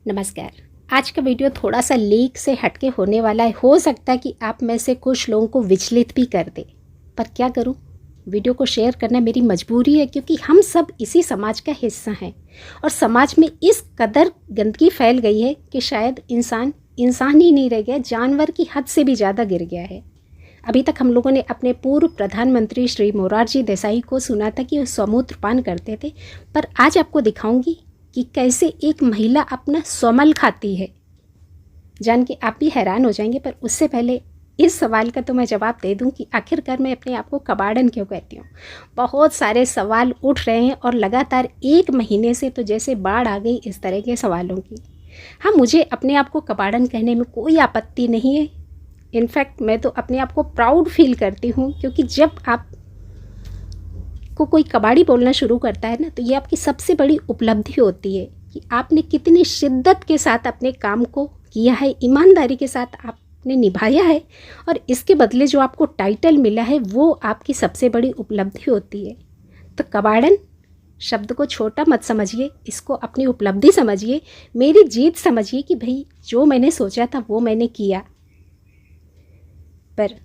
नमस्कार। आज का वीडियो थोड़ा सा लीक से हटके होने वाला है। हो सकता है कि आप में से कुछ लोगों को विचलित भी कर दे, पर क्या करूं, वीडियो को शेयर करना मेरी मजबूरी है, क्योंकि हम सब इसी समाज का हिस्सा हैं और समाज में इस कदर गंदगी फैल गई है कि शायद इंसान ही नहीं रह गया, जानवर की हद से भी ज़्यादा गिर गया है। अभी तक हम लोगों ने अपने पूर्व प्रधानमंत्री श्री मोरारजी देसाई को सुना था कि वो समूत्रपान करते थे, पर आज आपको दिखाऊंगी कि कैसे एक महिला अपना स्वमल खाती है। जान के आप भी हैरान हो जाएंगे, पर उससे पहले इस सवाल का तो मैं जवाब दे दूं कि आखिरकार मैं अपने आप को कबाड़न क्यों कहती हूँ। बहुत सारे सवाल उठ रहे हैं और लगातार 1 महीने से तो जैसे बाढ़ आ गई इस तरह के सवालों की। हाँ, मुझे अपने आप को कबाड़न कहने में कोई आपत्ति नहीं है। इनफैक्ट मैं तो अपने आप को प्राउड फील करती हूँ, क्योंकि जब आप को कोई कबाड़ी बोलना शुरू करता है ना, तो ये आपकी सबसे बड़ी उपलब्धि होती है कि आपने कितनी शिद्दत के साथ अपने काम को किया है, ईमानदारी के साथ आपने निभाया है, और इसके बदले जो आपको टाइटल मिला है वो आपकी सबसे बड़ी उपलब्धि होती है। तो कबाड़न शब्द को छोटा मत समझिए, इसको अपनी उपलब्धि समझिए, मेरी जीत समझिए कि भाई जो मैंने सोचा था वो मैंने किया। पर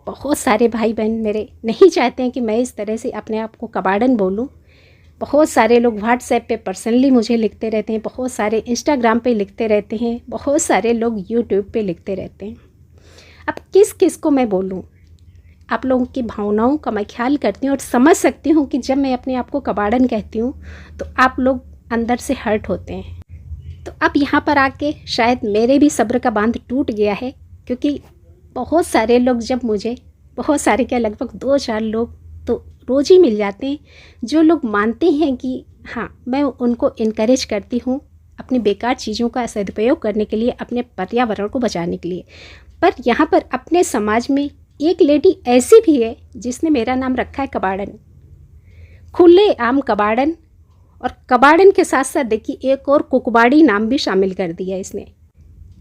बहुत सारे भाई बहन मेरे नहीं चाहते हैं कि मैं इस तरह से अपने आप को कबाड़न बोलूं। बहुत सारे लोग व्हाट्सएप पे पर्सनली मुझे लिखते रहते हैं, बहुत सारे इंस्टाग्राम पे लिखते रहते हैं, बहुत सारे लोग यूट्यूब पे लिखते रहते हैं। अब किस किस को मैं बोलूं? आप लोगों की भावनाओं का मैं ख्याल करती हूँ और समझ सकती हूँ कि जब मैं अपने आप को कबाड़न कहती हूँ तो आप लोग अंदर से हर्ट होते हैं। तो अब यहाँ पर आके शायद मेरे भी सब्र का बांध टूट गया है, क्योंकि बहुत सारे लोग जब मुझे, बहुत सारे क्या, लगभग 2-4 लोग तो रोज़ ही मिल जाते हैं जो लोग मानते हैं कि हाँ, मैं उनको इनकरेज करती हूँ अपनी बेकार चीज़ों का सदुपयोग करने के लिए, अपने पर्यावरण को बचाने के लिए। पर यहाँ पर अपने समाज में एक लेडी ऐसी भी है जिसने मेरा नाम रखा है कबाड़न, खुले आम कबाड़न। और कबाड़न के साथ साथ देखिए एक और कुकबाड़ी नाम भी शामिल कर दिया इसने।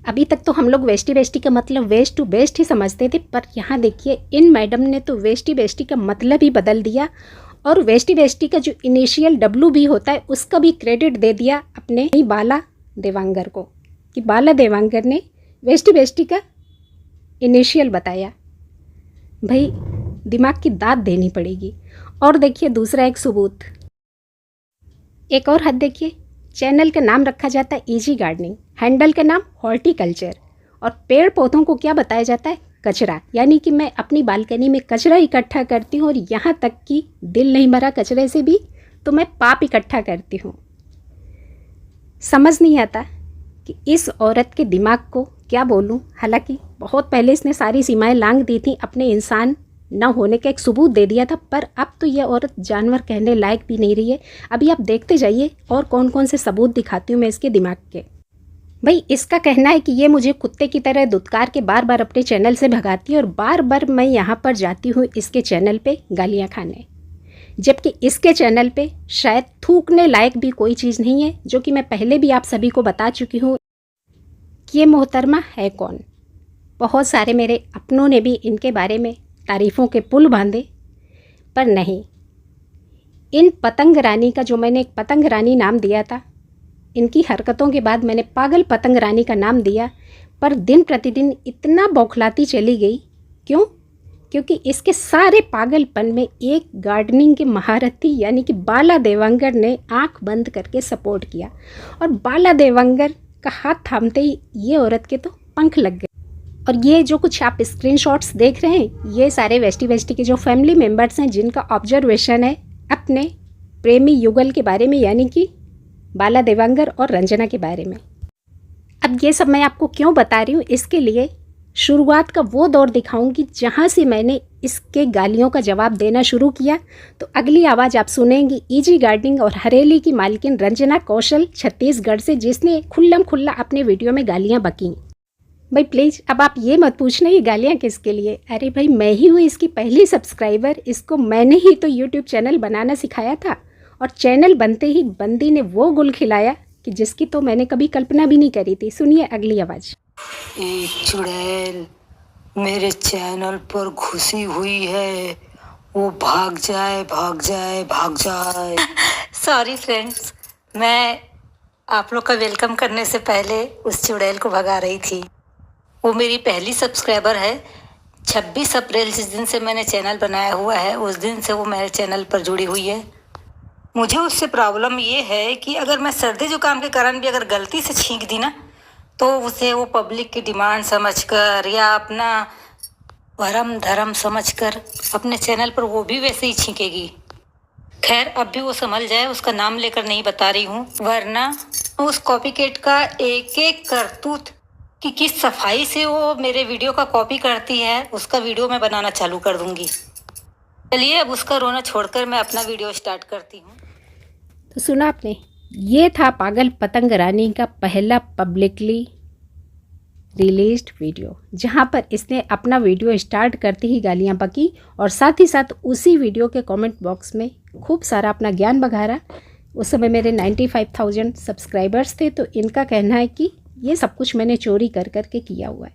अभी तक तो हम लोग वेस्टी बेस्टी का मतलब वेस्ट टू बेस्ट ही समझते थे, पर यहाँ देखिए इन मैडम ने तो वेस्टी बेस्टी का मतलब ही बदल दिया, और वेस्टी बेस्टी का जो इनिशियल डब्लू भी होता है उसका भी क्रेडिट दे दिया अपने ही बाला देवांगर को, कि बाला देवांगर ने वेस्टी बेस्टी का इनिशियल बताया। भाई दिमाग की दाद देनी पड़ेगी। और देखिए दूसरा एक सबूत, एक और हद देखिए, चैनल का नाम रखा जाता है इजी गार्डनिंग, हैंडल का नाम हॉर्टिकल्चर, और पेड़ पौधों को क्या बताया जाता है? कचरा। यानी कि मैं अपनी बालकनी में कचरा इकट्ठा करती हूँ, और यहाँ तक कि दिल नहीं भरा कचरे से भी तो मैं पाप इकट्ठा करती हूँ। समझ नहीं आता कि इस औरत के दिमाग को क्या बोलूँ। हालांकि बहुत पहले इसने सारी सीमाएं लांघ दी थी, अपने इंसान न होने का एक सबूत दे दिया था, पर अब तो यह औरत जानवर कहने लायक भी नहीं रही है। अभी आप देखते जाइए और कौन कौन से सबूत दिखाती हूँ मैं इसके दिमाग के। भाई इसका कहना है कि ये मुझे कुत्ते की तरह दुत्कार के बार बार अपने चैनल से भगाती है, और बार बार मैं यहाँ पर जाती हूँ इसके चैनल पे गालियाँ खाने, जबकि इसके चैनल पे शायद थूकने लायक भी कोई चीज़ नहीं है, जो कि मैं पहले भी आप सभी को बता चुकी हूँ कि ये मोहतरमा है कौन। बहुत सारे मेरे अपनों ने भी इनके बारे में तारीफ़ों के पुल बांधे, पर नहीं, इन पतंग रानी का, जो मैंने एक पतंग रानी नाम दिया था, इनकी हरकतों के बाद मैंने पागल पतंग रानी का नाम दिया, पर दिन प्रतिदिन इतना बौखलाती चली गई। क्यों? क्योंकि इसके सारे पागलपन में एक गार्डनिंग के महारथी यानी कि बाला देवांगर ने आंख बंद करके सपोर्ट किया, और बाला देवांगर का हाथ थामते ही ये औरत के तो पंख लग गए। और ये जो कुछ आप स्क्रीनशॉट्स देख रहे हैं, ये सारे वेस्टी के जो फैमिली मेम्बर्स हैं जिनका ऑब्जर्वेशन है अपने प्रेमी युगल के बारे में, यानी कि बाला देवांगर और रंजना के बारे में। अब ये सब मैं आपको क्यों बता रही हूँ, इसके लिए शुरुआत का वो दौर दिखाऊंगी जहाँ से मैंने इसके गालियों का जवाब देना शुरू किया। तो अगली आवाज़ आप सुनेंगी इजी गार्डनिंग और हरेली की मालकिन रंजना कौशल छत्तीसगढ़ से, जिसने खुल्लम खुल्ला अपने वीडियो में गालियाँ बकीं। भाई प्लीज़ अब आप ये मत पूछना ये गालियाँ किसके लिए। अरे भाई मैं ही हूँ इसकी पहली सब्सक्राइबर, इसको मैंने ही तो यूट्यूब चैनल बनाना सिखाया था, और चैनल बनते ही बंदी ने वो गुल खिलाया कि जिसकी तो मैंने कभी कल्पना भी नहीं करी थी। सुनिए अगली आवाज़। एक चुड़ैल मेरे चैनल पर घुसी हुई है, वो भाग जाए भाग जाए भाग जाए। सॉरी फ्रेंड्स, मैं आप लोग का वेलकम करने से पहले उस चुड़ैल को भगा रही थी। वो मेरी पहली सब्सक्राइबर है। 26 अप्रैल जिस दिन से मैंने चैनल बनाया हुआ है उस दिन से वो मेरे चैनल पर जुड़ी हुई है। मुझे उससे प्रॉब्लम ये है कि अगर मैं सर्दी जुकाम के कारण भी अगर गलती से छींक दी ना तो उसे वो पब्लिक की डिमांड समझकर या अपना वरम धर्म समझकर अपने चैनल पर वो भी वैसे ही छींकेगी। खैर अब भी वो संभल जाए, उसका नाम लेकर नहीं बता रही हूँ, वरना उस कॉपीकेट का एक एक करतूत कि किस सफाई से वो मेरे वीडियो का कॉपी करती है उसका वीडियो मैं बनाना चालू कर दूंगी। चलिए अब उसका रोना छोड़कर मैं अपना वीडियो स्टार्ट करती हूँ। तो सुना आपने, ये था पागल पतंग रानी का पहला पब्लिकली रिलीज्ड वीडियो, जहाँ पर इसने अपना वीडियो स्टार्ट करते ही गालियाँ बकी और साथ ही साथ उसी वीडियो के कमेंट बॉक्स में खूब सारा अपना ज्ञान बघारा। उस समय मेरे 95,000 सब्सक्राइबर्स थे, तो इनका कहना है कि ये सब कुछ मैंने चोरी कर करके किया हुआ है।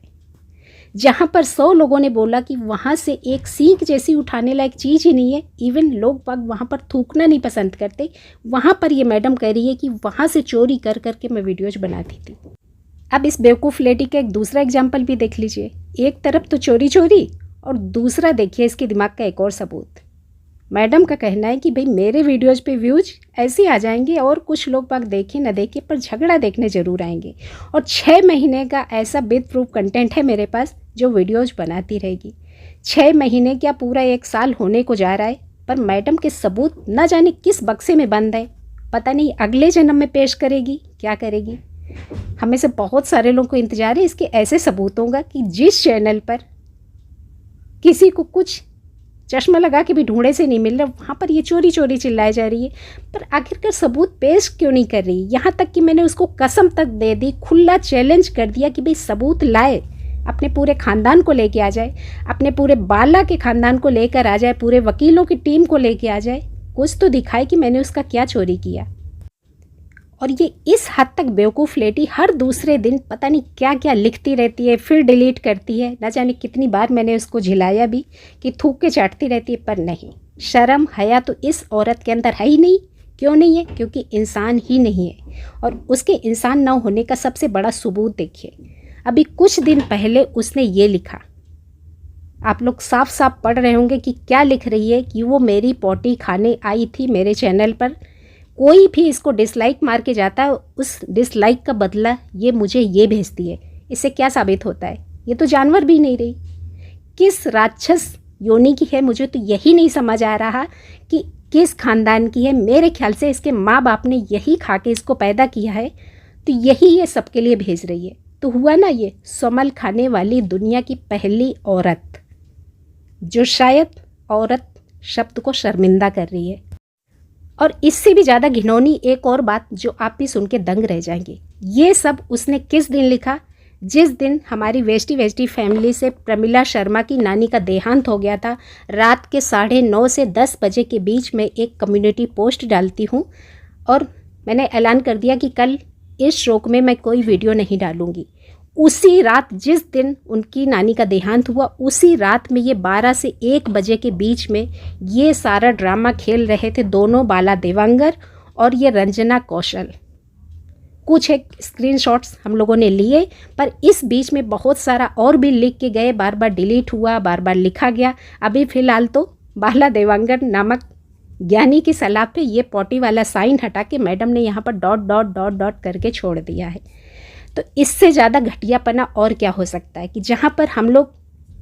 जहाँ पर 100 लोगों ने बोला कि वहाँ से एक सीख जैसी उठाने लायक चीज़ ही नहीं है, इवन लोग बाग वहाँ पर थूकना नहीं पसंद करते, वहाँ पर ये मैडम कह रही है कि वहाँ से चोरी कर करके मैं वीडियोज बनाती थी। अब इस बेवकूफ़ लेडी का एक दूसरा एग्जाम्पल भी देख लीजिए। एक तरफ तो चोरी चोरी और दूसरा देखिए इसके दिमाग का एक और सबूत। मैडम का कहना है कि भाई मेरे वीडियोज़ पे व्यूज ऐसे आ जाएंगे और कुछ लोग बाग देखे न देखे पर झगड़ा देखने ज़रूर आएंगे, और 6 महीने का ऐसा विद प्रूफ कंटेंट है मेरे पास जो वीडियोज़ बनाती रहेगी। 6 महीने क्या पूरा 1 साल होने को जा रहा है, पर मैडम के सबूत न जाने किस बक्से में बंद है। पता नहीं अगले जन्म में पेश करेगी क्या करेगी। हमें से बहुत सारे लोगों को इंतजार है इसके ऐसे सबूतों का कि जिस चैनल पर किसी को कुछ चश्मा लगा के भी ढूंढे से नहीं मिल रहा, वहाँ पर ये चोरी चोरी चिल्लाई जा रही है। पर आखिरकार सबूत पेश क्यों नहीं कर रही। यहाँ तक कि मैंने उसको कसम तक दे दी, खुला चैलेंज कर दिया कि भाई सबूत लाए, अपने पूरे ख़ानदान को लेके आ जाए, अपने पूरे बाला के ख़ानदान को लेकर आ जाए, पूरे वकीलों की टीम को लेके आ जाए, कुछ तो दिखाए कि मैंने उसका क्या चोरी किया। और ये इस हद तक बेवकूफ़ लेडी हर दूसरे दिन पता नहीं क्या क्या लिखती रहती है, फिर डिलीट करती है। न जाने कितनी बार मैंने उसको झिलाया भी कि थूक के चाटती रहती है, पर नहीं, शर्म हया तो इस औरत के अंदर है ही नहीं। क्यों नहीं है? क्योंकि इंसान ही नहीं है। और उसके इंसान न होने का सबसे बड़ा सबूत देखिए, अभी कुछ दिन पहले उसने ये लिखा, आप लोग साफ साफ पढ़ रहे होंगे कि क्या लिख रही है, कि वो मेरी पोटी खाने आई थी मेरे चैनल पर, कोई भी इसको डिसलाइक मार के जाता है, उस डिसलाइक का बदला ये मुझे ये भेजती है। इससे क्या साबित होता है? ये तो जानवर भी नहीं रही, किस राक्षस योनि की है। मुझे तो यही नहीं समझ आ रहा कि किस खानदान की है। मेरे ख्याल से इसके माँ बाप ने यही खा के इसको पैदा किया है, तो यही ये सबके लिए भेज रही है। तो हुआ ना ये समल खाने वाली दुनिया की पहली औरत, जो शायद औरत शब्द को शर्मिंदा कर रही है। और इससे भी ज़्यादा घिनौनी एक और बात जो आप भी सुन के दंग रह जाएंगे, ये सब उसने किस दिन लिखा? जिस दिन हमारी वेस्टी फैमिली से प्रमिला शर्मा की नानी का देहांत हो गया था। रात के 9:30 से 10 बजे के बीच में एक कम्युनिटी पोस्ट डालती हूँ और मैंने ऐलान कर दिया कि कल इस शोक में मैं कोई वीडियो नहीं डालूँगी। उसी रात जिस दिन उनकी नानी का देहांत हुआ, उसी रात में ये 12 से 1 बजे के बीच में ये सारा ड्रामा खेल रहे थे दोनों बाला देवांगर और ये रंजना कौशल। कुछ एक स्क्रीनशॉट्स हम लोगों ने लिए, पर इस बीच में बहुत सारा और भी लिख के गए, बार बार डिलीट हुआ, बार बार लिखा गया। अभी फ़िलहाल तो बाला देवांगर नामक ज्ञानी की सलाह पे ये पॉटी वाला साइन हटा के मैडम ने यहाँ पर डॉट डॉट डॉट डॉट करके छोड़ दिया है। तो इससे ज़्यादा घटियापना और क्या हो सकता है कि जहाँ पर हम लोग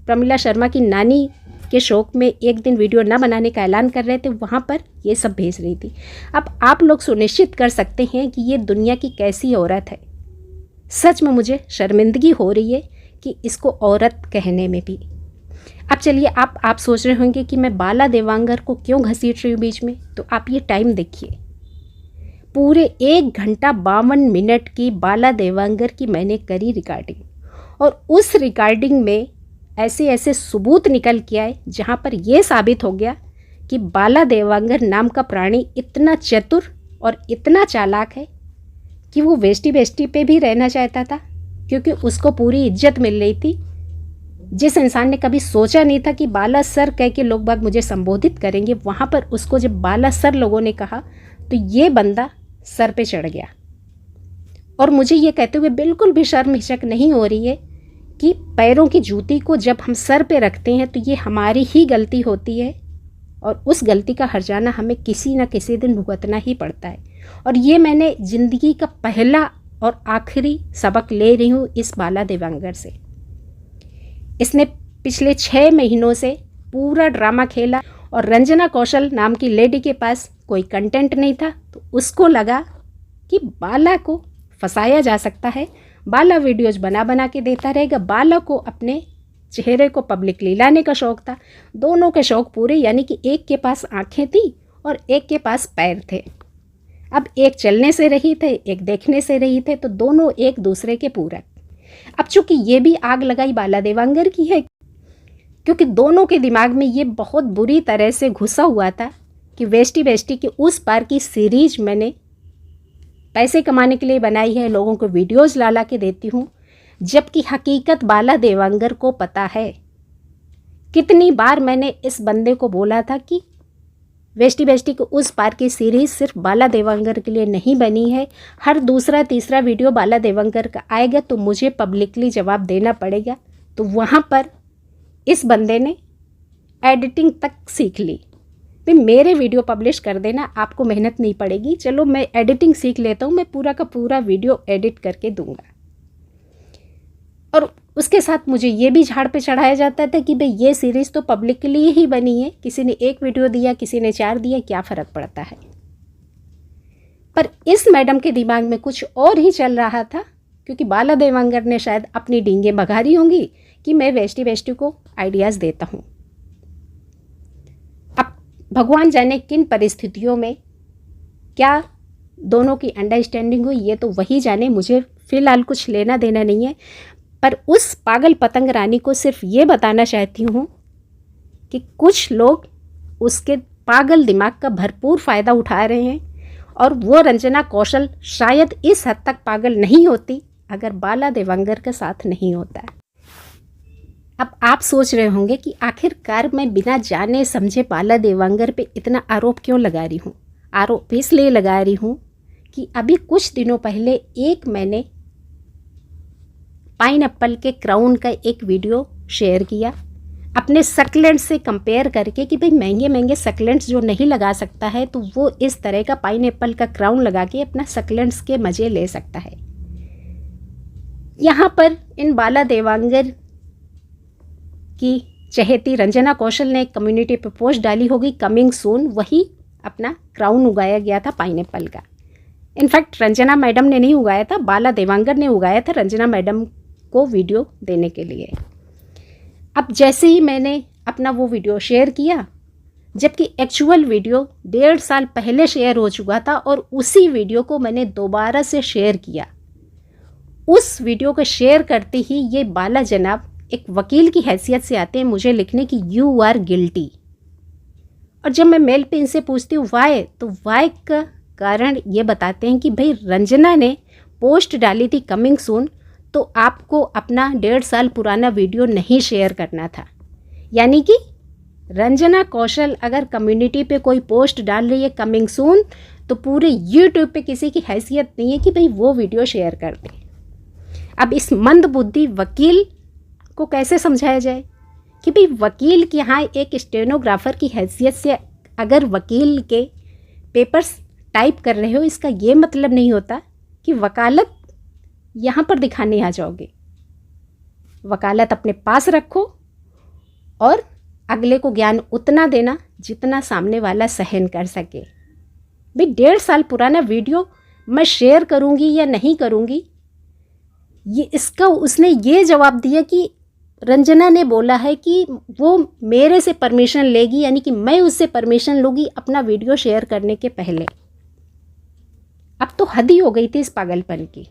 प्रमिला शर्मा की नानी के शौक में एक दिन वीडियो न बनाने का ऐलान कर रहे थे, वहाँ पर ये सब भेज रही थी। अब आप लोग सुनिश्चित कर सकते हैं कि ये दुनिया की कैसी औरत है। सच में मुझे शर्मिंदगी हो रही है कि इसको औरत कहने में भी। अब चलिए, आप सोच रहे होंगे कि मैं बाला देवांगर को क्यों घसीट रही हूँ बीच में, तो आप ये टाइम देखिए, पूरे 1 घंटा 52 मिनट की बाला देवांगर की मैंने करी रिकॉर्डिंग, और उस रिकॉर्डिंग में ऐसे ऐसे सबूत निकल के आए जहाँ पर यह साबित हो गया कि बाला देवांगर नाम का प्राणी इतना चतुर और इतना चालाक है कि वो वेस्टी पे भी रहना चाहता था, क्योंकि उसको पूरी इज्जत मिल रही थी। जिस इंसान ने कभी सोचा नहीं था कि बाला सर कह के लोग बाग मुझे संबोधित करेंगे, वहाँ पर उसको जब बाला सर लोगों ने कहा तो ये बंदा सर पे चढ़ गया। और मुझे ये कहते हुए बिल्कुल भी शर्म हिचक नहीं हो रही है कि पैरों की जूती को जब हम सर पे रखते हैं तो ये हमारी ही गलती होती है और उस गलती का हर्जाना हमें किसी न किसी दिन भुगतना ही पड़ता है। और ये मैंने ज़िंदगी का पहला और आखिरी सबक ले रही हूँ इस बाला देवांगर से। इसने पिछले 6 महीनों से पूरा ड्रामा खेला और रंजना कौशल नाम की लेडी के पास कोई कंटेंट नहीं था, तो उसको लगा कि बाला को फंसाया जा सकता है, बाला वीडियोज़ बना बना के देता रहेगा। बाला को अपने चेहरे को पब्लिकली लाने का शौक़ था। दोनों के शौक़ पूरे, यानी कि एक के पास आँखें थी और एक के पास पैर थे। अब एक चलने से रही थे, एक देखने से रही थे, तो दोनों एक दूसरे के पूरक। अब चूँकि ये भी आग लगाई बाला देवांगर की है, क्योंकि दोनों के दिमाग में ये बहुत बुरी तरह से घुसा हुआ था कि वेस्टी बेस्टी के उस पार की सीरीज मैंने पैसे कमाने के लिए बनाई है, लोगों को वीडियोज़ ला ला के देती हूँ, जबकि हकीकत बाला देवांगर को पता है। कितनी बार मैंने इस बंदे को बोला था कि वेस्टी बेस्टी के उस पार की सीरीज़ सिर्फ बाला देवांगर के लिए नहीं बनी है, हर दूसरा तीसरा वीडियो बाला देवांगर का आएगा तो मुझे पब्लिकली जवाब देना पड़ेगा। तो वहाँ पर इस बंदे ने एडिटिंग तक सीख ली। भाई मेरे वीडियो पब्लिश कर देना, आपको मेहनत नहीं पड़ेगी, चलो मैं एडिटिंग सीख लेता हूँ, मैं पूरा का पूरा वीडियो एडिट करके दूंगा। और उसके साथ मुझे ये भी झाड़ पे चढ़ाया जाता था कि भाई ये सीरीज़ तो पब्लिक के लिए ही बनी है, किसी ने 1 वीडियो दिया, किसी ने 4 दिया, क्या फ़र्क पड़ता है। पर इस मैडम के दिमाग में कुछ और ही चल रहा था, क्योंकि बाला देवांगर ने शायद अपनी डींगें बघारी होंगी कि मैं वेस्टी बेस्टी को आइडियाज़ देता हूँ। अब भगवान जाने किन परिस्थितियों में क्या दोनों की अंडरस्टैंडिंग हुई, ये तो वही जाने, मुझे फ़िलहाल कुछ लेना देना नहीं है। पर उस पागल पतंग रानी को सिर्फ ये बताना चाहती हूँ कि कुछ लोग उसके पागल दिमाग का भरपूर फ़ायदा उठा रहे हैं और वो रंजना कौशल शायद इस हद तक पागल नहीं होती अगर बाला देवांगर का साथ नहीं होता। अब आप सोच रहे होंगे कि आखिरकार मैं बिना जाने समझे बाला देवांगर पे इतना आरोप क्यों लगा रही हूँ। आरोप इसलिए लगा रही हूँ कि अभी कुछ दिनों पहले मैंने पाइनएप्पल के क्राउन का एक वीडियो शेयर किया अपने सक्लेंट्स से कंपेयर करके कि भाई महंगे महंगे सक्लेंट्स जो नहीं लगा सकता है तो वो इस तरह का पाइनएप्पल का क्राउन लगा के अपना सक्लेंट्स के मज़े ले सकता है। यहाँ पर इन बाला देवांगर की चहेती रंजना कौशल ने एक कम्युनिटी पे पोस्ट डाली होगी, कमिंग सून, वही अपना क्राउन उगाया गया था पाइनएप्पल का। इनफैक्ट रंजना मैडम ने नहीं उगाया था, बाला देवांगर ने उगाया था रंजना मैडम को वीडियो देने के लिए। अब जैसे ही मैंने अपना वो वीडियो शेयर किया, जबकि एक्चुअल वीडियो 1.5 साल पहले शेयर हो चुका था और उसी वीडियो को मैंने दोबारा से शेयर किया, उस वीडियो को शेयर करते ही ये बाला जनाब एक वकील की हैसियत से आते हैं मुझे लिखने की यू आर गिल्टी। और जब मैं मेल पे इनसे पूछती हूँ वाई, तो वाई का कारण ये बताते हैं कि भाई रंजना ने पोस्ट डाली थी कमिंग सून, तो आपको अपना 1.5 साल पुराना वीडियो नहीं शेयर करना था। यानी कि रंजना कौशल अगर कम्युनिटी पे कोई पोस्ट डाल रही है कमिंग सून, तो पूरे यूट्यूब पे किसी की हैसियत नहीं है कि भाई वो वीडियो शेयर कर दे। अब इस मंदबुद्धि वकील को कैसे समझाया जाए कि भाई वकील के यहाँ एक स्टेनोग्राफर की हैसियत से अगर वकील के पेपर्स टाइप कर रहे हो, इसका ये मतलब नहीं होता कि वकालत यहाँ पर दिखाने आ जाओगे। वकालत अपने पास रखो और अगले को ज्ञान उतना देना जितना सामने वाला सहन कर सके। भाई 1.5 साल पुराना वीडियो मैं शेयर करूँगी या नहीं करूँगी, ये इसका उसने ये जवाब दिया कि रंजना ने बोला है कि वो मेरे से परमिशन लेगी, यानी कि मैं उससे परमिशन लूँगी अपना वीडियो शेयर करने के पहले। अब तो हद ही हो गई थी इस पागलपन की।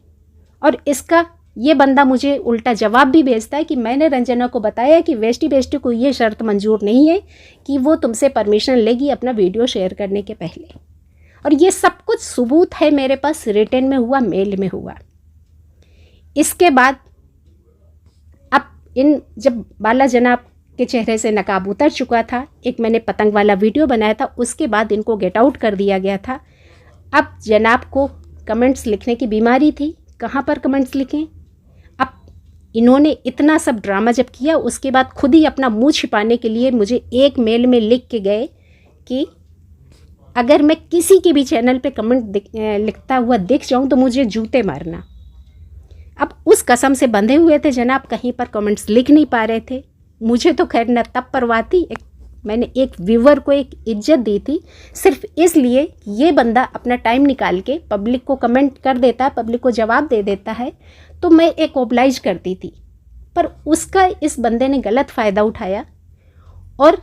और इसका ये बंदा मुझे उल्टा जवाब भी भेजता है कि मैंने रंजना को बताया कि वेस्टी बेस्टी को ये शर्त मंजूर नहीं है कि वो तुमसे परमिशन लेगी अपना वीडियो शेयर करने के पहले। और ये सब कुछ सबूत है मेरे पास, रिटर्न में हुआ, मेल में हुआ। इसके बाद अब जब बाला जनाब के चेहरे से नकाब उतर चुका था, एक मैंने पतंग वाला वीडियो बनाया था, उसके बाद इनको गेट आउट कर दिया गया था। अब जनाब को कमेंट्स लिखने की बीमारी थी, कहाँ पर कमेंट्स लिखें। अब इन्होंने इतना सब ड्रामा जब किया, उसके बाद खुद ही अपना मुंह छिपाने के लिए मुझे एक मेल में लिख के गए कि अगर मैं किसी के भी चैनल पे कमेंट लिखता हुआ दिख जाऊं तो मुझे जूते मारना। अब उस कसम से बंधे हुए थे जनाब, कहीं पर कमेंट्स लिख नहीं पा रहे थे। मुझे तो खैर न तब परवाह थी, मैंने एक व्यूवर को एक इज्जत दी थी सिर्फ इसलिए ये बंदा अपना टाइम निकाल के पब्लिक को कमेंट कर देता है, पब्लिक को जवाब दे देता है, तो मैं एक ओब्लाइज करती थी। पर उसका इस बंदे ने गलत फ़ायदा उठाया और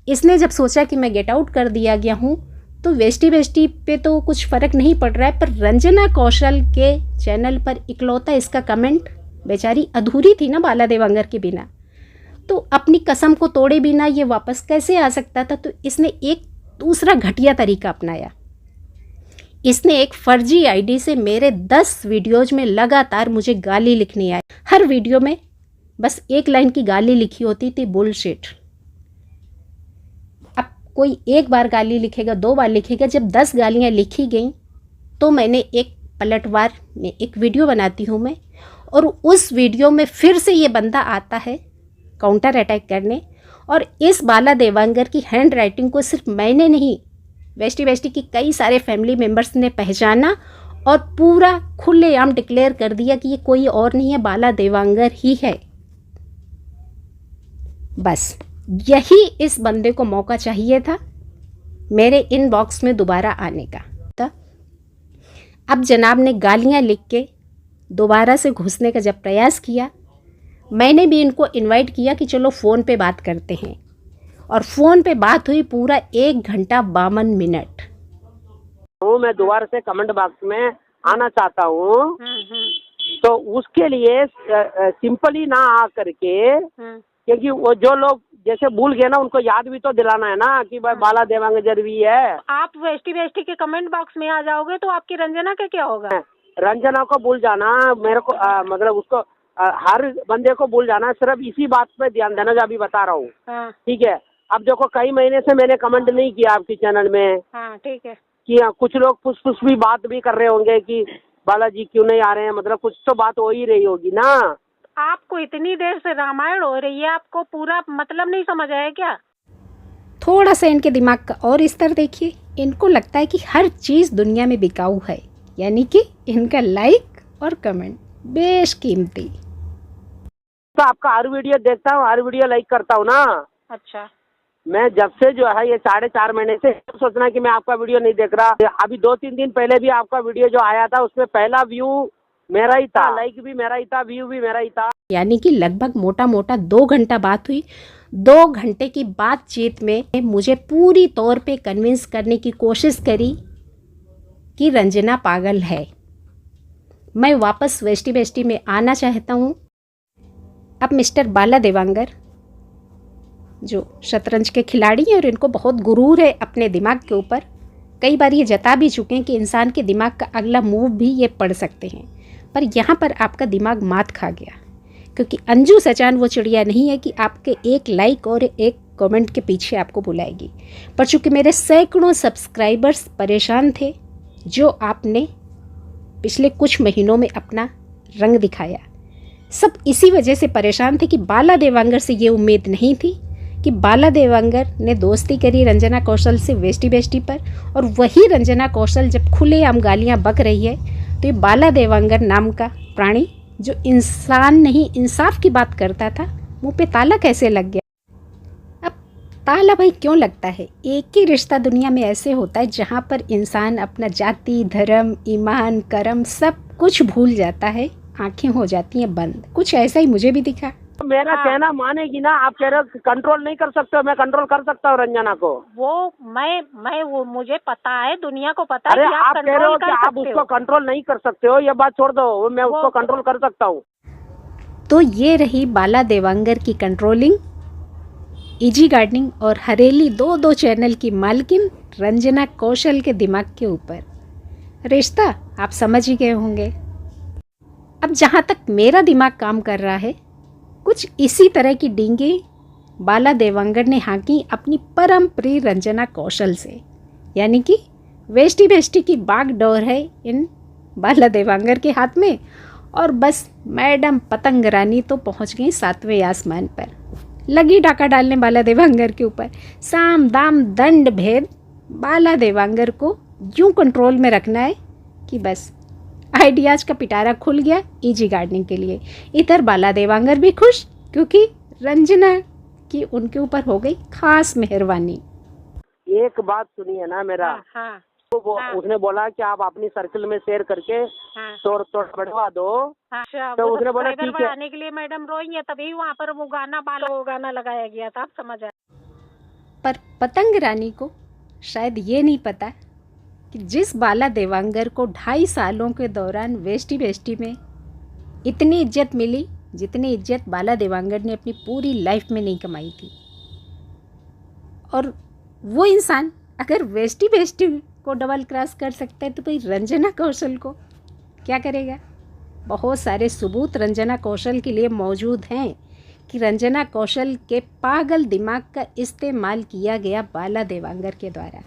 इसने जब सोचा कि मैं गेट आउट कर दिया गया हूँ तो वेस्टी पे तो कुछ फ़र्क नहीं पड़ रहा है, पर रंजना कौशल के चैनल पर इकलौता इसका कमेंट, बेचारी अधूरी थी ना बाला देवांगर के बिना, तो अपनी कसम को तोड़े बिना ये वापस कैसे आ सकता था। तो इसने एक दूसरा घटिया तरीका अपनाया। इसने एक फर्जी आईडी से मेरे 10 वीडियोज में लगातार मुझे गाली लिखनी आई। हर वीडियो में बस एक लाइन की गाली लिखी होती थी, बुलशिट। अब कोई एक बार गाली लिखेगा, 2 बार लिखेगा, जब 10 गालियाँ लिखी गई तो मैंने एक पलटवार में एक वीडियो बनाती हूँ मैं, और उस वीडियो में फिर से ये बंदा आता है काउंटर अटैक करने। और इस बाला देवांगर की हैंड राइटिंग को सिर्फ मैंने नहीं, वेस्टी की कई सारे फैमिली मेम्बर्स ने पहचाना और पूरा खुलेआम डिक्लेयर कर दिया कि ये कोई और नहीं है, बाला देवांगर ही है। बस यही इस बंदे को मौका चाहिए था मेरे इनबॉक्स में दोबारा आने का। अब जनाब ने गालियां लिख के दोबारा से घुसने का जब प्रयास किया, मैंने भी इनको इनवाइट किया कि चलो फ़ोन पे बात करते हैं, और फ़ोन पे बात हुई पूरा 1 घंटा 52 मिनट। मैं दोबारा से कमेंट बॉक्स में आना चाहता हूँ, तो उसके लिए सिंपली ना आ करके, क्योंकि वो जो लोग जैसे भूल गए ना उनको याद भी तो दिलाना है ना कि भाई बाला देवांगर भी है। आप वेस्टी के कमेंट बॉक्स में आ जाओगे तो आपकी रंजना का क्या होगा? रंजना को भूल जाना, मेरे को मतलब उसको हर बंदे को भूल जाना, सिर्फ इसी बात पे ध्यान देना जो अभी बता रहा हूँ। ठीक है, अब देखो कई महीने से मैंने कमेंट नहीं किया आपके चैनल में। ठीक है कि कुछ लोग कुछ भी बात भी कर रहे होंगे कि बालाजी क्यों नहीं आ रहे हैं, मतलब कुछ तो बात हो ही रही होगी ना। आपको इतनी देर से रामायण हो रही है, आपको पूरा मतलब नहीं समझ आया क्या? थोड़ा सा इनके दिमाग का और स्तर देखिए। इनको लगता है कि हर चीज़ दुनिया में बिकाऊ है, यानी कि इनका लाइक और कमेंट बेशकीमती। तो आपका हर वीडियो देखता हूँ, हर वीडियो लाइक करता हूँ ना। अच्छा, मैं जब से जो है ये 4.5 महीने से सोचना कि मैं आपका वीडियो नहीं देख रहा। अभी 2-3 दिन पहले भी आपका वीडियो जो आया था उसमें पहला व्यू मेरा ही था, लाइक भी मेरा ही था, व्यू भी मेरा ही था। यानी कि लगभग मोटा मोटा 2 घंटा बात हुई। 2 घंटे की बातचीत में मुझे पूरी तौर पे कन्विंस करने की कोशिश करी कि रंजना पागल है, मैं वापस वेस्टी में आना चाहता हूँ। अब मिस्टर बाला देवांगर जो शतरंज के खिलाड़ी हैं और इनको बहुत गुरूर है अपने दिमाग के ऊपर, कई बार ये जता भी चुके हैं कि इंसान के दिमाग का अगला मूव भी ये पढ़ सकते हैं, पर यहाँ पर आपका दिमाग मात खा गया, क्योंकि अंजू सचान वो चिड़िया नहीं है कि आपके एक लाइक और एक कमेंट के पीछे आपको बुलाएगी। पर चूँकि मेरे सैकड़ों सब्सक्राइबर्स परेशान थे, जो आपने पिछले कुछ महीनों में अपना रंग दिखाया, सब इसी वजह से परेशान थे कि बाला देवांगर से ये उम्मीद नहीं थी कि बाला देवांगर ने दोस्ती करी रंजना कौशल से वेस्टी पर, और वही रंजना कौशल जब खुलेआम गालियाँ बक रही है तो ये बाला देवांगर नाम का प्राणी जो इंसान नहीं इंसाफ की बात करता था, मुंह पे ताला कैसे लग गया। अब ताला भाई क्यों लगता है? एक ही रिश्ता दुनिया में ऐसे होता है जहाँ पर इंसान अपना जाति, धर्म, ईमान, कर्म सब कुछ भूल जाता है, आंखें हो जाती हैं बंद। कुछ ऐसा ही मुझे भी दिखा। मेरा कहना मानेगी ना, आप कह रहे हो कंट्रोल नहीं कर सकते हो, मैं कंट्रोल कर सकता हूँ रंजना को। वो मैं वो मुझे पता है, दुनिया को पता है अरे कि आप कह रहे हो कि आप उसको कंट्रोल नहीं कर सकते हो, ये बात छोड़ दो, मैं उसको कंट्रोल कर सकता हूँ। तो ये रही बाला देवांगर की कंट्रोलिंग, इजी गार्डनिंग और हरेली 2 चैनल की मालकिन रंजना कौशल के दिमाग के ऊपर। रिश्ता आप समझ ही गए होंगे। अब जहाँ तक मेरा दिमाग काम कर रहा है, कुछ इसी तरह की डींगे बाला देवांगर ने हाँकी अपनी परम प्रिय रंजना कौशल से, यानी कि वेस्टी की बागडोर है इन बाला देवांगर के हाथ में, और बस मैडम पतंग रानी तो पहुंच गई 7वें आसमान पर, लगी डाका डालने बाला देवांगर के ऊपर। साम दाम दंड भेद बाला देवांगर को यूं कंट्रोल में रखना है कि बस आइडियाज़ का पिटारा खुल गया इजी गार्डनिंग के लिए। इधर बाला देवांगर भी खुश क्योंकि रंजना की उनके ऊपर हो गई खास मेहरबानी। एक बात सुनिए ना मेरा, हाँ, तो उसने बोला कि आप अपनी सर्कल में शेयर करके थोड़ा बढ़वा दो। अच्छा, तो उसने बोला सब्सक्राइबर ठीक है। बढ़ाने के लिए मैडम रोई है, तभी वहाँ पर वो गाना लगाया गया था, आप समझ आए। पर पतंग रानी को शायद ये नहीं पता कि जिस बाला देवांगर को 2.5 सालों के दौरान वेस्टी में इतनी इज्जत मिली जितनी इज्जत बाला देवांगर ने अपनी पूरी लाइफ में नहीं कमाई थी। और वो इंसान अगर वेस्टी को डबल क्रॉस कर सकता है तो भाई रंजना कौशल को क्या करेगा। बहुत सारे सबूत रंजना कौशल के लिए मौजूद हैं कि रंजना कौशल के पागल दिमाग का इस्तेमाल किया गया बाला देवांगर के द्वारा।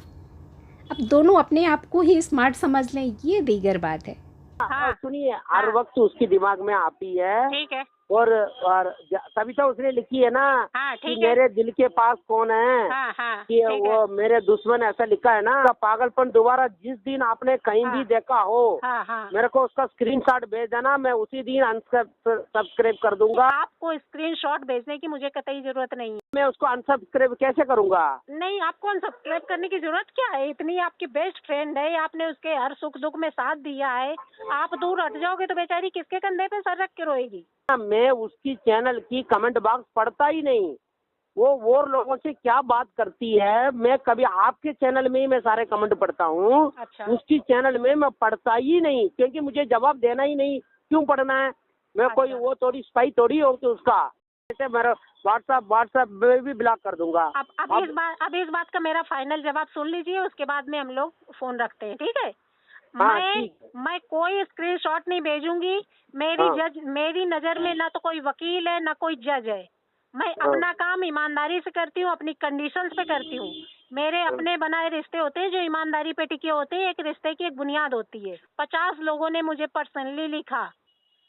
अब दोनों अपने आप को ही स्मार्ट समझ लें, ये दीगर बात है। हाँ, सुनिए, हर वक्त उसके दिमाग में आती है। ठीक है। और तभी तो उसने लिखी है ना कि ठीक है। मेरे दिल के पास कौन है। कि वो मेरे दुश्मन, ऐसा लिखा है ना। पागलपन दोबारा जिस दिन आपने कहीं भी देखा हो, मेरे को उसका स्क्रीनशॉट भेज देना, मैं उसी दिन अनसब्सक्राइब कर दूंगा। आपको स्क्रीनशॉट भेजने की मुझे कतई जरूरत नहीं है। मैं उसको अनसब्सक्राइब कैसे करूंगा? नहीं, आपको अनसब्सक्राइब करने की जरूरत क्या है? इतनी आपकी बेस्ट फ्रेंड है, आपने उसके हर सुख दुख में साथ दिया है। आप दूर हट जाओगे तो बेचारी किसके कंधे पे सर रख के रोएगी? मैं उसकी चैनल की कमेंट बॉक्स पढ़ता ही नहीं। वो लोगों से क्या बात करती है। मैं कभी आपके चैनल में ही मैं सारे कमेंट पढ़ता हूँ। अच्छा। उसकी चैनल में मैं पढ़ता ही नहीं, क्योंकि मुझे जवाब देना ही नहीं। क्यों पढ़ना है? मैं कोई वो थोड़ी स्पाई थोड़ी हो कि उसका जैसे मेरा व्हाट्सएप में भी ब्लॉक कर दूंगा। अब इस बात का मेरा फाइनल जवाब सुन लीजिए, उसके बाद में हम लोग फोन रखते हैं, ठीक है? मैं कोई स्क्रीनशॉट नहीं भेजूंगी। मेरी नजर में ना तो कोई वकील है ना कोई जज है। मैं अपना काम ईमानदारी से करती हूँ, अपनी कंडीशंस पे करती हूँ। मेरे अपने बनाए रिश्ते होते हैं जो ईमानदारी पे टिके होते हैं। एक रिश्ते की एक बुनियाद होती है। 50 लोगों ने मुझे पर्सनली लिखा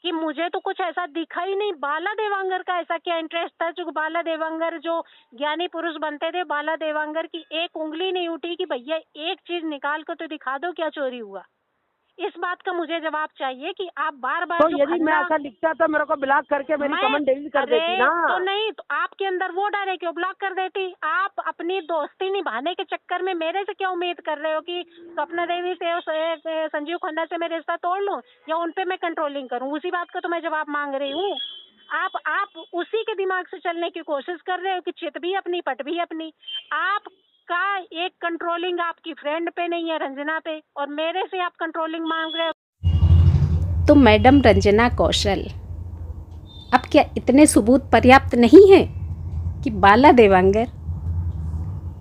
कि मुझे तो कुछ ऐसा दिखा ही नहीं। बाला देवांगर का ऐसा क्या इंटरेस्ट था जो बाला देवांगर जो ज्ञानी पुरुष बनते थे, बाला देवांगर की एक उंगली नहीं उठी कि भैया एक चीज निकाल कर तो दिखा दो क्या चोरी हुआ। इस बात का मुझे जवाब चाहिए कि आप बार बार तो यदि मैं ऐसा लिखता तो मेरे को ब्लॉक करके मेरी कमेंट डिलीट कर देती ना। तो नहीं, तो आपके अंदर वो डर है कि वो ब्लॉक कर देती। आप अपनी दोस्ती निभाने के चक्कर में मेरे से क्या उम्मीद कर रहे हो कि स्वप्ना देवी से संजीव खन्ना से मैं रिश्ता तोड़ लूं या उन पे मैं कंट्रोलिंग करूं? उसी बात का तो मैं जवाब मांग रही हूँ। आप उसी के दिमाग से चलने की कोशिश कर रहे हो कि चित भी अपनी पट भी अपनी। आप का एक कंट्रोलिंग आपकी फ्रेंड पे नहीं है, रंजना पे, और मेरे से आप कंट्रोलिंग मांग रहे हो। तो मैडम रंजना कौशल, अब क्या इतने सबूत पर्याप्त नहीं है कि बाला देवांगर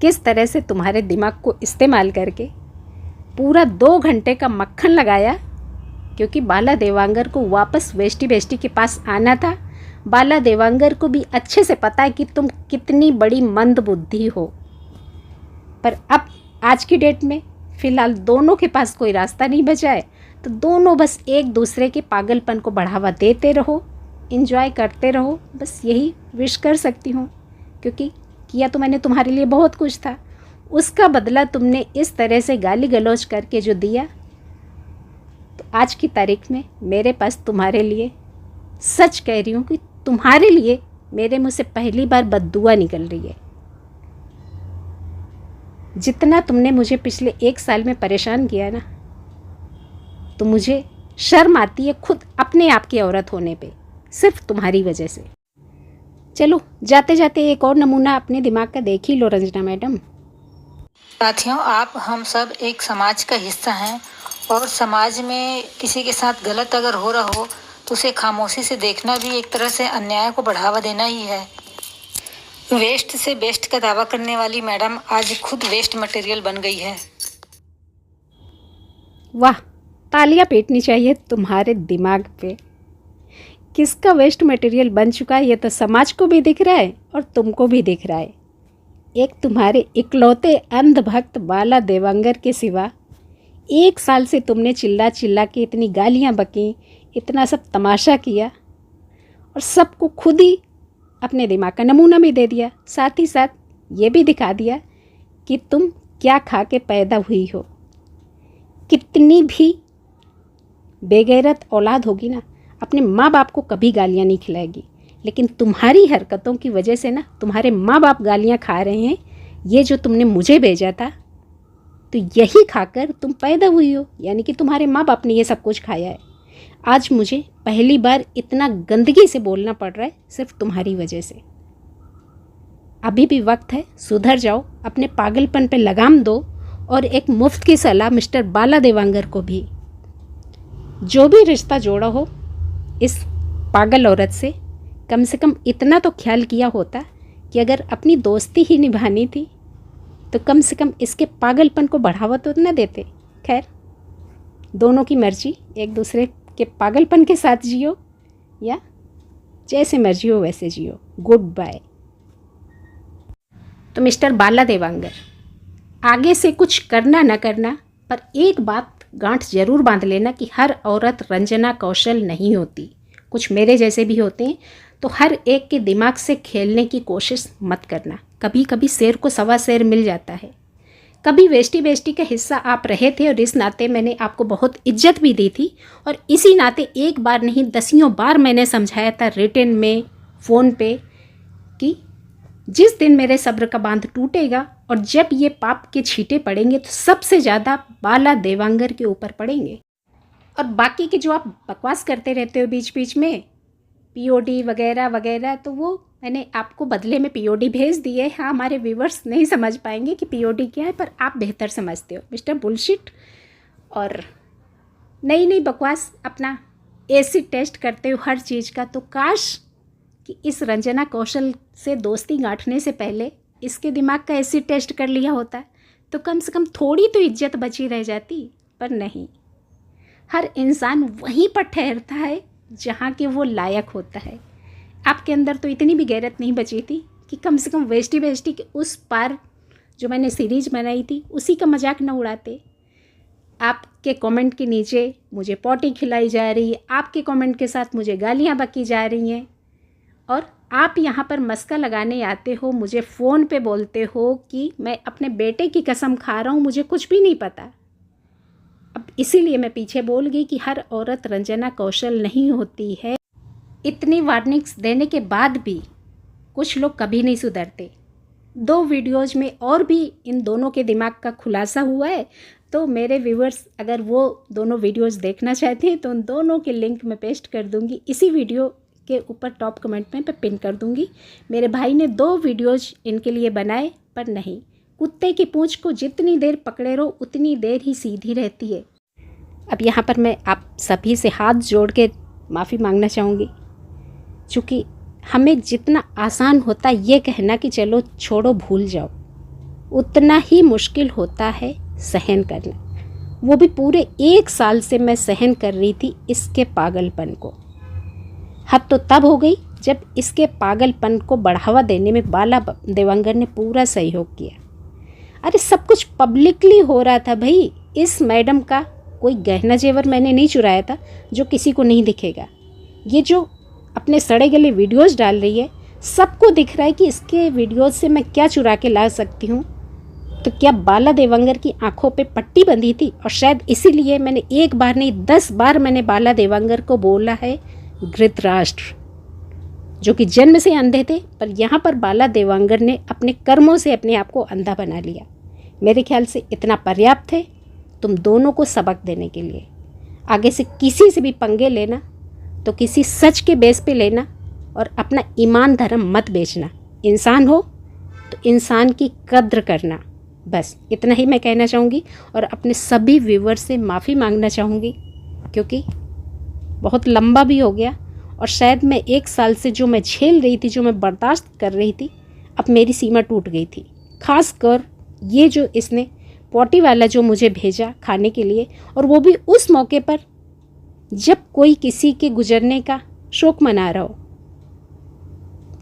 किस तरह से तुम्हारे दिमाग को इस्तेमाल करके पूरा 2 घंटे का मक्खन लगाया? क्योंकि बाला देवांगर को वापस वेस्टी के पास आना था। बाला देवांगर को भी अच्छे से पता है कि तुम कितनी बड़ी मंदबुद्धि हो। पर अब आज की डेट में फ़िलहाल दोनों के पास कोई रास्ता नहीं बचा है, तो दोनों बस एक दूसरे के पागलपन को बढ़ावा देते रहो, एंजॉय करते रहो। बस यही विश कर सकती हूँ, क्योंकि किया तो मैंने तुम्हारे लिए बहुत कुछ था। उसका बदला तुमने इस तरह से गाली गलौज करके जो दिया, तो आज की तारीख में मेरे पास तुम्हारे लिए, सच कह रही हूँ कि तुम्हारे लिए मेरे मुँह से पहली बार बद्दुआ निकल रही है। जितना तुमने मुझे पिछले 1 साल में परेशान किया ना, तो मुझे शर्म आती है खुद अपने आप की औरत होने पे, सिर्फ तुम्हारी वजह से। चलो जाते जाते एक और नमूना अपने दिमाग का देख ही लो रंजना मैडम। साथियों, आप हम सब एक समाज का हिस्सा हैं और समाज में किसी के साथ गलत अगर हो रहा हो तो उसे खामोशी से देखना भी एक तरह से अन्याय को बढ़ावा देना ही है। वेस्ट से बेस्ट का दावा करने वाली मैडम आज खुद वेस्ट मटेरियल बन गई है। वाह, तालियां पीटनी चाहिए तुम्हारे दिमाग पे। किसका वेस्ट मटेरियल बन चुका है ये तो समाज को भी दिख रहा है और तुमको भी दिख रहा है। एक तुम्हारे इकलौते अंधभक्त बाला देवांगर के सिवा 1 साल से तुमने चिल्ला चिल्ला के इतनी गालियां बकी, इतना सब तमाशा किया और सबको खुद ही अपने दिमाग का नमूना भी दे दिया, साथ ही साथ ये भी दिखा दिया कि तुम क्या खा के पैदा हुई हो। कितनी भी बेगैरत औलाद होगी ना, अपने माँ बाप को कभी गालियाँ नहीं खिलाएगी, लेकिन तुम्हारी हरकतों की वजह से ना तुम्हारे माँ बाप गालियाँ खा रहे हैं। ये जो तुमने मुझे भेजा था, तो यही खाकर तुम पैदा हुई हो, यानी कि तुम्हारे माँ बाप ने ये सब कुछ खाया है। आज मुझे पहली बार इतना गंदगी से बोलना पड़ रहा है सिर्फ तुम्हारी वजह से। अभी भी वक्त है, सुधर जाओ, अपने पागलपन पे लगाम दो। और एक मुफ्त की सलाह मिस्टर बाला देवांगर को भी, जो भी रिश्ता जोड़ा हो इस पागल औरत से कम इतना तो ख्याल किया होता कि अगर अपनी दोस्ती ही निभानी थी तो कम से कम इसके पागलपन को बढ़ावा तो न देते। खैर, दोनों की मर्जी, एक दूसरे के पागलपन के साथ जियो या जैसे मर्जी हो वैसे जियो। Good bye. तो मिस्टर बाला देवांगर, आगे से कुछ करना न करना, पर एक बात गांठ जरूर बांध लेना कि हर औरत रंजना कौशल नहीं होती। कुछ मेरे जैसे भी होते हैं, तो हर एक के दिमाग से खेलने की कोशिश मत करना। कभी कभी शेर को सवा शेर मिल जाता है। कभी वेष्टी का हिस्सा आप रहे थे और इस नाते मैंने आपको बहुत इज्जत भी दी थी, और इसी नाते एक बार नहीं दसियों बार मैंने समझाया था रिटन में, फ़ोन पे, कि जिस दिन मेरे सब्र का बांध टूटेगा और जब ये पाप के छींटे पड़ेंगे तो सबसे ज़्यादा बाला देवांगर के ऊपर पड़ेंगे। और बाकी के जो आप बकवास करते रहते हो बीच बीच में, पीओडी वगैरह वगैरह, तो वो मैंने आपको बदले में पीओडी भेज दिए। हाँ, हमारे व्यूवर्स नहीं समझ पाएंगे कि पीओडी क्या है, पर आप बेहतर समझते हो मिस्टर बुलशिट। और नई बकवास अपना एसिड टेस्ट करते हो हर चीज़ का। तो काश कि इस रंजना कौशल से दोस्ती गांठने से पहले इसके दिमाग का एसिड टेस्ट कर लिया होता, तो कम से कम थोड़ी तो इज्जत बची रह जाती। पर नहीं, हर इंसान वहीं पर ठहरता है जहाँ के वो लायक होता है। आपके अंदर तो इतनी भी गैरत नहीं बची थी कि कम से कम वेष्टी के उस पार जो मैंने सीरीज बनाई थी उसी का मजाक न उड़ाते। आपके कमेंट के नीचे मुझे पॉटी खिलाई जा रही है, आपके कमेंट के साथ मुझे गालियाँ बकी जा रही हैं, और आप यहाँ पर मस्का लगाने आते हो, मुझे फ़ोन पे बोलते हो कि मैं अपने बेटे की कसम खा रहा हूँ, मुझे कुछ भी नहीं पता। अब इसीलिए मैं पीछे बोल गई कि हर औरत रंजना कौशल नहीं होती है। इतनी वार्निंग्स देने के बाद भी कुछ लोग कभी नहीं सुधरते। 2 वीडियोज़ में और भी इन दोनों के दिमाग का खुलासा हुआ है, तो मेरे व्यूवर्स अगर वो दोनों वीडियोज़ देखना चाहते हैं तो उन दोनों के लिंक मैं पेस्ट कर दूँगी, इसी वीडियो के ऊपर टॉप कमेंट में पिन कर दूँगी। मेरे भाई ने 2 वीडियोज़ इनके लिए बनाए, पर नहीं, कुत्ते की पूंछ को जितनी देर पकड़े रहो उतनी देर ही सीधी रहती है। अब यहाँ पर मैं आप सभी से हाथ जोड़ के माफ़ी मांगना चाहूँगी, चूँकि हमें जितना आसान होता है ये कहना कि चलो छोड़ो भूल जाओ, उतना ही मुश्किल होता है सहन करना। वो भी पूरे 1 साल से मैं सहन कर रही थी इसके पागलपन को। हद तो तब हो गई जब इसके पागलपन को बढ़ावा देने में बाला देवांगर ने पूरा सहयोग किया। अरे सब कुछ पब्लिकली हो रहा था भाई। इस मैडम का कोई गहना जेवर मैंने नहीं चुराया था जो किसी को नहीं दिखेगा। ये जो अपने सड़े गले वीडियोस डाल रही है, सबको दिख रहा है कि इसके वीडियोस से मैं क्या चुरा के ला सकती हूँ। तो क्या बाला देवांगर की आंखों पे पट्टी बंधी थी? और शायद इसीलिए मैंने 1 बार नहीं 10 बार मैंने बाला देवांगर को बोला है धृतराष्ट्र, जो कि जन्म से अंधे थे, पर यहाँ पर बाला देवांगर ने अपने कर्मों से अपने आप को अंधा बना लिया। मेरे ख्याल से इतना पर्याप्त है तुम दोनों को सबक देने के लिए। आगे से किसी से भी पंगे लेना तो किसी सच के बेस पे लेना, और अपना ईमान धर्म मत बेचना। इंसान हो तो इंसान की कद्र करना। बस इतना ही मैं कहना चाहूँगी, और अपने सभी व्यूवर से माफ़ी मांगना चाहूँगी, क्योंकि बहुत लंबा भी हो गया, और शायद मैं 1 साल से जो मैं झेल रही थी, जो मैं बर्दाश्त कर रही थी, अब मेरी सीमा टूट गई थी। ख़ास कर ये जो इसने पॉटी वाला जो मुझे भेजा खाने के लिए, और वो भी उस मौके पर जब कोई किसी के गुजरने का शोक मना रहा हो।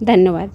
धन्यवाद।